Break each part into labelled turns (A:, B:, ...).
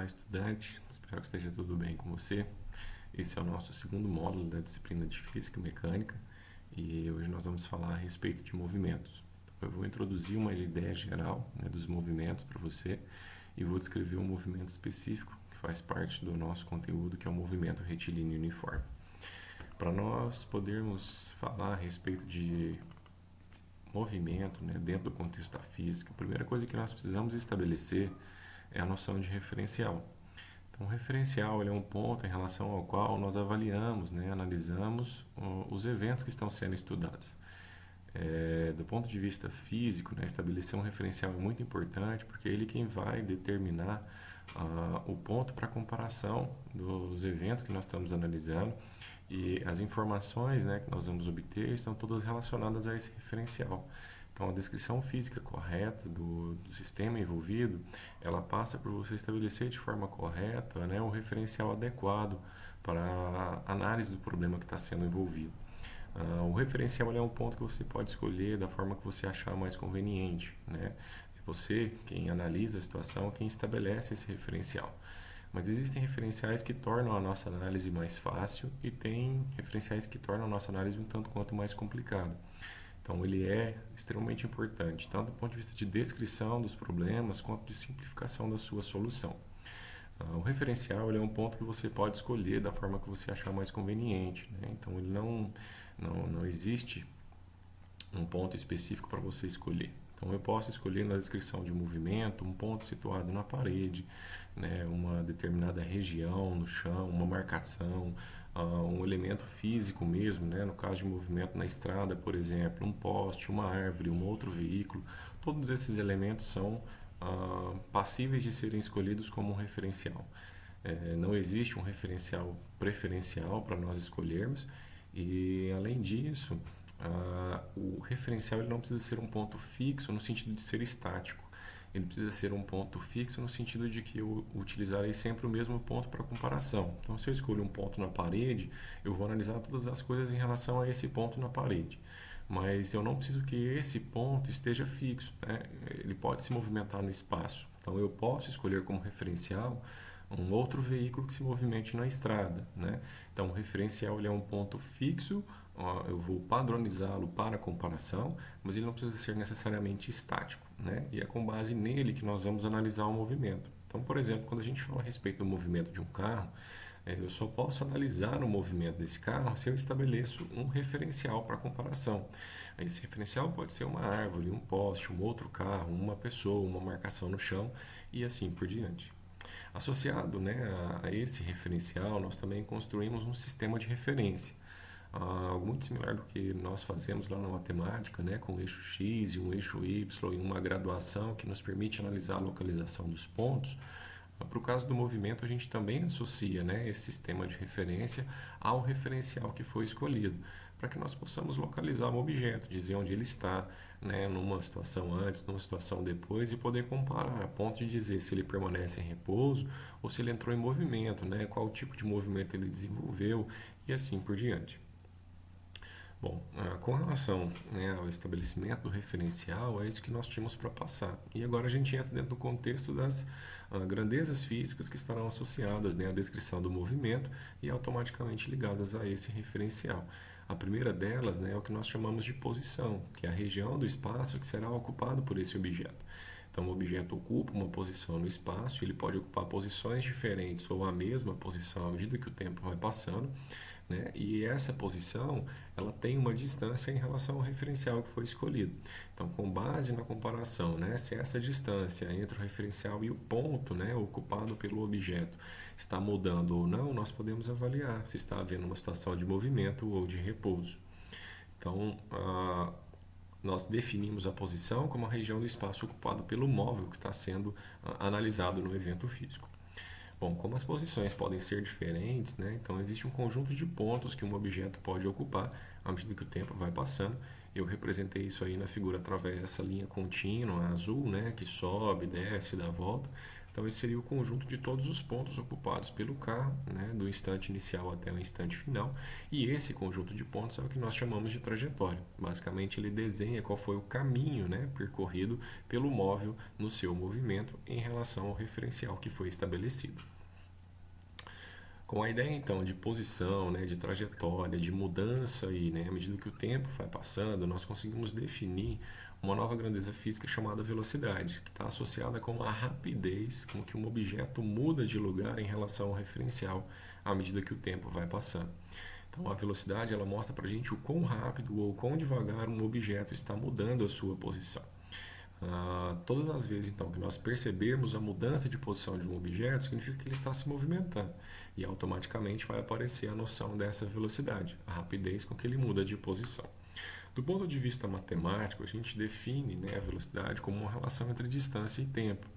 A: Olá, estudante. Espero que esteja tudo bem com você. Esse é o nosso segundo módulo da disciplina de Física e Mecânica e hoje nós vamos falar a respeito de movimentos. Então, eu vou introduzir uma ideia geral, dos movimentos para você e vou descrever um movimento específico que faz parte do nosso conteúdo, que é o movimento retilíneo uniforme. Para nós podermos falar a respeito de movimento, dentro do contexto da física, a primeira coisa que nós precisamos estabelecer é a noção de referencial. Então, o referencial ele é um ponto em relação ao qual nós avaliamos, analisamos os eventos que estão sendo estudados. Do ponto de vista físico, estabelecer um referencial é muito importante, porque é ele quem vai determinar o ponto para comparação dos eventos que nós estamos analisando, e as informações que nós vamos obter estão todas relacionadas a esse referencial. Então, a descrição física correta do sistema envolvido, ela passa por você estabelecer de forma correta o referencial adequado para a análise do problema que está sendo envolvido. O referencial é um ponto que você pode escolher da forma que você achar mais conveniente. É você quem analisa a situação, quem estabelece esse referencial. Mas existem referenciais que tornam a nossa análise mais fácil e tem referenciais que tornam a nossa análise um tanto quanto mais complicada. Então, ele é extremamente importante, tanto do ponto de vista de descrição dos problemas, quanto de simplificação da sua solução. O referencial ele é um ponto que você pode escolher da forma que você achar mais conveniente. Então, ele não existe um ponto específico para você escolher. Então, eu posso escolher na descrição de movimento um ponto situado na parede, uma determinada região no chão, uma marcação, um elemento físico mesmo, no caso de movimento na estrada, por exemplo, um poste, uma árvore, um outro veículo. Todos esses elementos são passíveis de serem escolhidos como um referencial. Não existe um referencial preferencial para nós escolhermos e, além disso, o referencial ele não precisa ser um ponto fixo no sentido de ser estático. Ele precisa ser um ponto fixo no sentido de que eu utilizarei sempre o mesmo ponto para comparação. Então, se eu escolho um ponto na parede, eu vou analisar todas as coisas em relação a esse ponto na parede. Mas eu não preciso que esse ponto esteja fixo. Ele pode se movimentar no espaço. Então, eu posso escolher como referencial um outro veículo que se movimente na estrada. Então, o referencial ele é um ponto fixo, eu vou padronizá-lo para comparação, mas ele não precisa ser necessariamente estático. E é com base nele que nós vamos analisar o movimento. Então, por exemplo, quando a gente fala a respeito do movimento de um carro, eu só posso analisar o movimento desse carro se eu estabeleço um referencial para comparação. Esse referencial pode ser uma árvore, um poste, um outro carro, uma pessoa, uma marcação no chão e assim por diante. Associado a esse referencial, nós também construímos um sistema de referência. Algo muito similar do que nós fazemos lá na matemática, com o eixo X e um eixo Y e uma graduação que nos permite analisar a localização dos pontos. Para o caso do movimento, a gente também associa esse sistema de referência ao referencial que foi escolhido, para que nós possamos localizar o objeto, dizer onde ele está, numa situação antes, numa situação depois, e poder comparar, a ponto de dizer se ele permanece em repouso ou se ele entrou em movimento, qual tipo de movimento ele desenvolveu e assim por diante. Bom, com relação ao estabelecimento do referencial, é isso que nós tínhamos para passar. E agora a gente entra dentro do contexto das grandezas físicas que estarão associadas à descrição do movimento e automaticamente ligadas a esse referencial. A primeira delas é o que nós chamamos de posição, que é a região do espaço que será ocupado por esse objeto. Então, o objeto ocupa uma posição no espaço, ele pode ocupar posições diferentes ou a mesma posição à medida que o tempo vai passando, e essa posição ela tem uma distância em relação ao referencial que foi escolhido. Então, com base na comparação, se essa distância entre o referencial e o ponto ocupado pelo objeto está mudando ou não, nós podemos avaliar se está havendo uma situação de movimento ou de repouso. Então, nós definimos a posição como a região do espaço ocupado pelo móvel que está sendo analisado no evento físico. Bom, como as posições podem ser diferentes, então existe um conjunto de pontos que um objeto pode ocupar à medida que o tempo vai passando. Eu representei isso aí na figura através dessa linha contínua azul, que sobe, desce, dá a volta. Então, esse seria o conjunto de todos os pontos ocupados pelo carro, né, do instante inicial até o instante final, e esse conjunto de pontos é o que nós chamamos de trajetória. Basicamente, ele desenha qual foi o caminho, né, percorrido pelo móvel no seu movimento em relação ao referencial que foi estabelecido. Com a ideia então de posição, né, de trajetória, de mudança e, né, à medida que o tempo vai passando, nós conseguimos definir uma nova grandeza física chamada velocidade, que está associada com a rapidez com que um objeto muda de lugar em relação ao referencial à medida que o tempo vai passando. Então, a velocidade ela mostra para a gente o quão rápido ou quão devagar um objeto está mudando a sua posição. Todas as vezes então que nós percebermos a mudança de posição de um objeto, significa que ele está se movimentando e automaticamente vai aparecer a noção dessa velocidade, a rapidez com que ele muda de posição. Do ponto de vista matemático, a gente define, né, a velocidade como uma relação entre distância e tempo.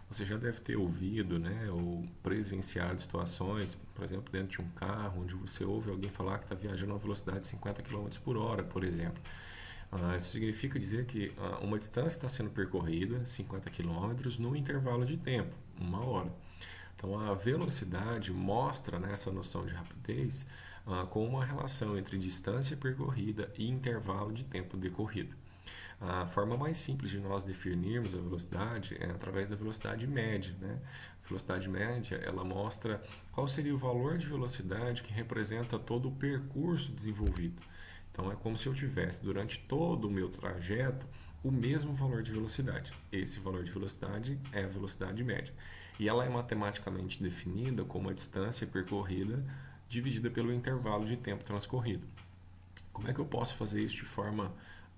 A: Você já deve ter ouvido, né, ou presenciado situações, por exemplo, dentro de um carro, onde você ouve alguém falar que está viajando a uma velocidade de 50 km por hora, por exemplo. Isso significa dizer que uma distância está sendo percorrida, 50 km, num intervalo de tempo, 1 hora. Então, a velocidade mostra, né, essa noção de rapidez com uma relação entre distância percorrida e intervalo de tempo decorrido. A forma mais simples de nós definirmos a velocidade é através da velocidade média, né? A velocidade média, ela mostra qual seria o valor de velocidade que representa todo o percurso desenvolvido. Então, é como se eu tivesse, durante todo o meu trajeto, o mesmo valor de velocidade. Esse valor de velocidade é a velocidade média. E ela é matematicamente definida como a distância percorrida dividida pelo intervalo de tempo transcorrido. Como é que eu posso fazer isso de forma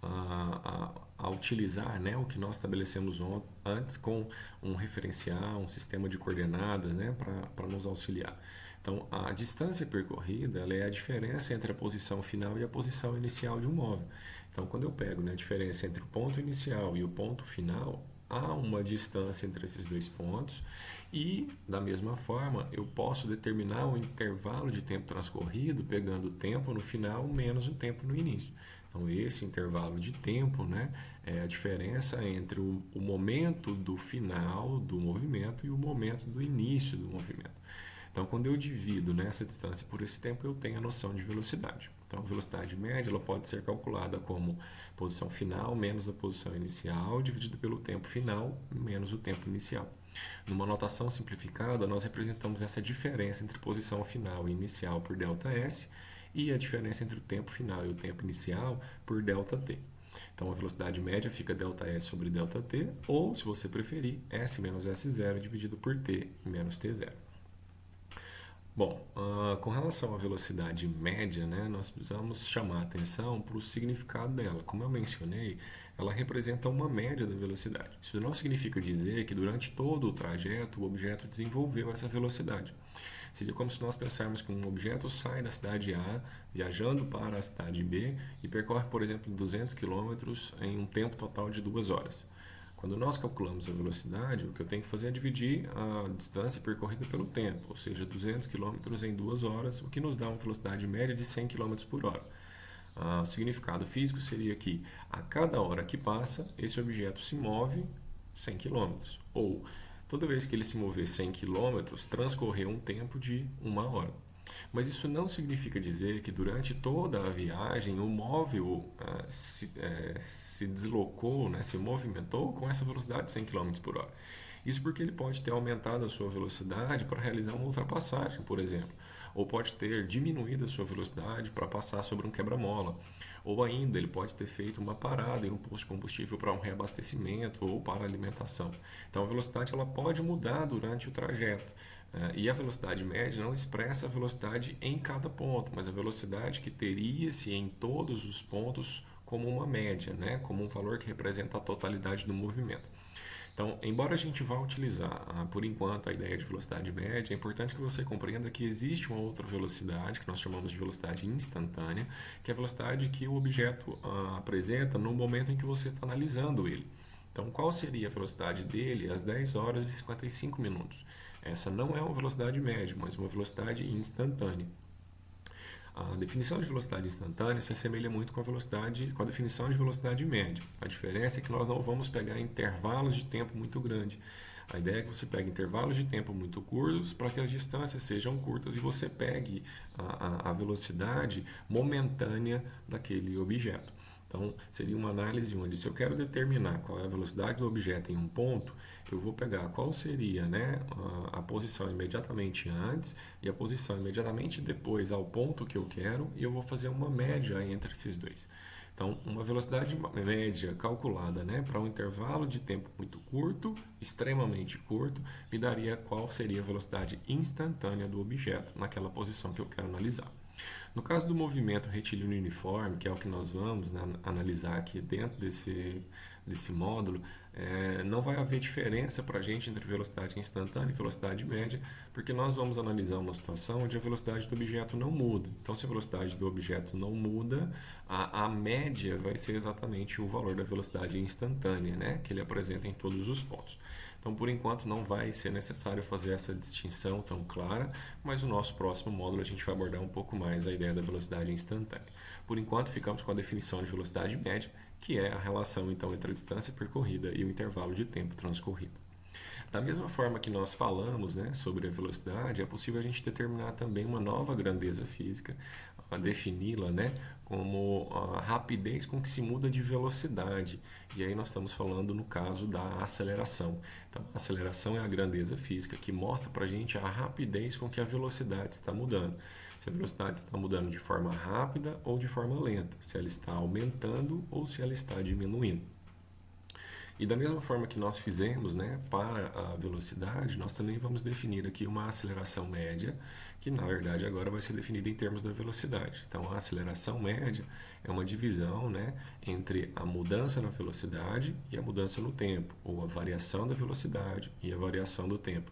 A: a utilizar, né, o que nós estabelecemos antes com um referencial, um sistema de coordenadas, né, para nos auxiliar? Então, a distância percorrida ela é a diferença entre a posição final e a posição inicial de um móvel. Então, quando eu pego, né, a diferença entre o ponto inicial e o ponto final, há uma distância entre esses dois pontos e, da mesma forma, eu posso determinar o intervalo de tempo transcorrido pegando o tempo no final menos o tempo no início. Então, esse intervalo de tempo, né, é a diferença entre o momento do final do movimento e o momento do início do movimento. Então, quando eu divido, né, essa distância por esse tempo, eu tenho a noção de velocidade. Então, a velocidade média ela pode ser calculada como posição final menos a posição inicial, dividida pelo tempo final menos o tempo inicial. Numa notação simplificada, nós representamos essa diferença entre posição final e inicial por ΔS e a diferença entre o tempo final e o tempo inicial por ΔT. Então, a velocidade média fica ΔS sobre ΔT, ou, se você preferir, S menos S0 dividido por T menos T0. Bom, com relação à velocidade média, né, nós precisamos chamar a atenção para o significado dela. Como eu mencionei, ela representa uma média da velocidade. Isso não significa dizer que durante todo o trajeto o objeto desenvolveu essa velocidade. Seria como se nós pensarmos que um objeto sai da cidade A, viajando para a cidade B e percorre, por exemplo, 200 km em um tempo total de 2 horas. Quando nós calculamos a velocidade, o que eu tenho que fazer é dividir a distância percorrida pelo tempo, ou seja, 200 km em 2 horas, o que nos dá uma velocidade média de 100 km por hora. O significado físico seria que a cada hora que passa, esse objeto se move 100 km, ou toda vez que ele se mover 100 km, transcorreu um tempo de 1 hora. Mas isso não significa dizer que durante toda a viagem o móvel se deslocou, né, se movimentou com essa velocidade de 100 km por hora. Isso porque ele pode ter aumentado a sua velocidade para realizar uma ultrapassagem, por exemplo. Ou pode ter diminuído a sua velocidade para passar sobre um quebra-mola. Ou ainda, ele pode ter feito uma parada em um posto de combustível para um reabastecimento ou para alimentação. Então, a velocidade ela pode mudar durante o trajeto. E a velocidade média não expressa a velocidade em cada ponto, mas a velocidade que teria-se em todos os pontos como uma média, né? Como um valor que representa a totalidade do movimento. Então, embora a gente vá utilizar, por enquanto, a ideia de velocidade média, é importante que você compreenda que existe uma outra velocidade, que nós chamamos de velocidade instantânea, que é a velocidade que o objeto apresenta no momento em que você está analisando ele. Então, qual seria a velocidade dele às 10 horas e 55 minutos? Essa não é uma velocidade média, mas uma velocidade instantânea. A definição de velocidade instantânea se assemelha muito com a definição de velocidade média. A diferença é que nós não vamos pegar intervalos de tempo muito grande. A ideia é que você pegue intervalos de tempo muito curtos para que as distâncias sejam curtas e você pegue a velocidade momentânea daquele objeto. Então, seria uma análise onde, se eu quero determinar qual é a velocidade do objeto em um ponto, eu vou pegar qual seria, né, a posição imediatamente antes e a posição imediatamente depois ao ponto que eu quero, e eu vou fazer uma média entre esses dois. Então, uma velocidade média calculada, né, para um intervalo de tempo muito curto, extremamente curto, me daria qual seria a velocidade instantânea do objeto naquela posição que eu quero analisar. No caso do movimento retilíneo uniforme, que é o que nós vamos, né, analisar aqui dentro desse módulo, não vai haver diferença para a gente entre velocidade instantânea e velocidade média, porque nós vamos analisar uma situação onde a velocidade do objeto não muda. Então, se a velocidade do objeto não muda, a média vai ser exatamente o valor da velocidade instantânea, né, que ele apresenta em todos os pontos. Então, por enquanto, não vai ser necessário fazer essa distinção tão clara, mas no nosso próximo módulo a gente vai abordar um pouco mais a ideia da velocidade instantânea. Por enquanto, ficamos com a definição de velocidade média, que é a relação então entre a distância percorrida e o intervalo de tempo transcorrido. Da mesma forma que nós falamos, né, sobre a velocidade, é possível a gente determinar também uma nova grandeza física, defini-la, né, como a rapidez com que se muda de velocidade. E aí nós estamos falando no caso da aceleração. Então, a aceleração é a grandeza física que mostra para a gente a rapidez com que a velocidade está mudando. Se a velocidade está mudando de forma rápida ou de forma lenta, se ela está aumentando ou se ela está diminuindo. E da mesma forma que nós fizemos, né, para a velocidade, nós também vamos definir aqui uma aceleração média, que na verdade agora vai ser definida em termos da velocidade. Então, a aceleração média é uma divisão, né, entre a mudança na velocidade e a mudança no tempo, ou a variação da velocidade e a variação do tempo.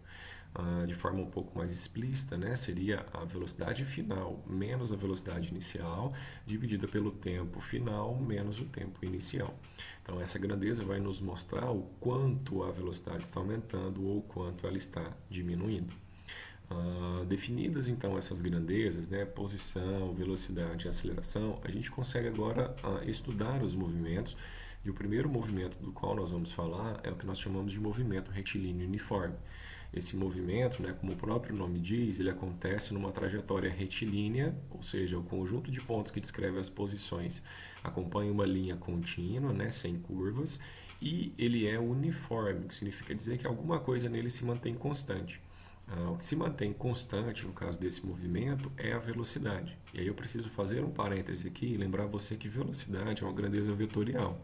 A: De forma um pouco mais explícita, né, seria a velocidade final menos a velocidade inicial, dividida pelo tempo final menos o tempo inicial. Então, essa grandeza vai nos mostrar o quanto a velocidade está aumentando ou o quanto ela está diminuindo. Definidas então essas grandezas, né, posição, velocidade e aceleração, a gente consegue agora estudar os movimentos. E o primeiro movimento do qual nós vamos falar é o que nós chamamos de movimento retilíneo uniforme. Esse movimento, né, como o próprio nome diz, ele acontece numa trajetória retilínea, ou seja, o conjunto de pontos que descreve as posições acompanha uma linha contínua, né, sem curvas, e ele é uniforme, o que significa dizer que alguma coisa nele se mantém constante. O que se mantém constante, no caso desse movimento, é a velocidade. E aí eu preciso fazer um parêntese aqui e lembrar você que velocidade é uma grandeza vetorial.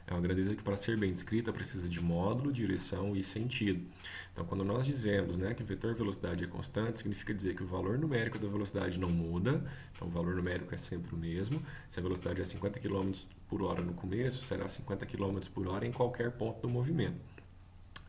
A: É uma grandeza que, para ser bem descrita, precisa de módulo, direção e sentido. Então, quando nós dizemos, né, que o vetor velocidade é constante, significa dizer que o valor numérico da velocidade não muda. Então, o valor numérico é sempre o mesmo. Se a velocidade é 50 km por hora no começo, será 50 km por hora em qualquer ponto do movimento.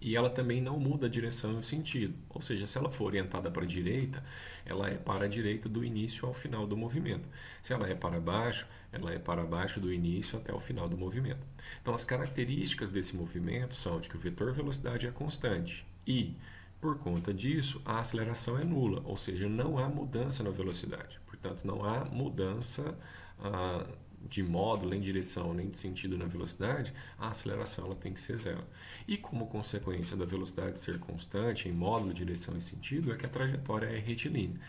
A: E ela também não muda a direção e o sentido. Ou seja, se ela for orientada para a direita, ela é para a direita do início ao final do movimento. Se ela é para baixo, ela é para baixo do início até o final do movimento. Então, as características desse movimento são de que o vetor velocidade é constante e, por conta disso, a aceleração é nula, ou seja, não há mudança na velocidade. Portanto, não há mudança de módulo, nem de direção, nem de sentido na velocidade, a aceleração ela tem que ser zero. E como consequência da velocidade ser constante em módulo, direção e sentido, é que a trajetória é retilínea.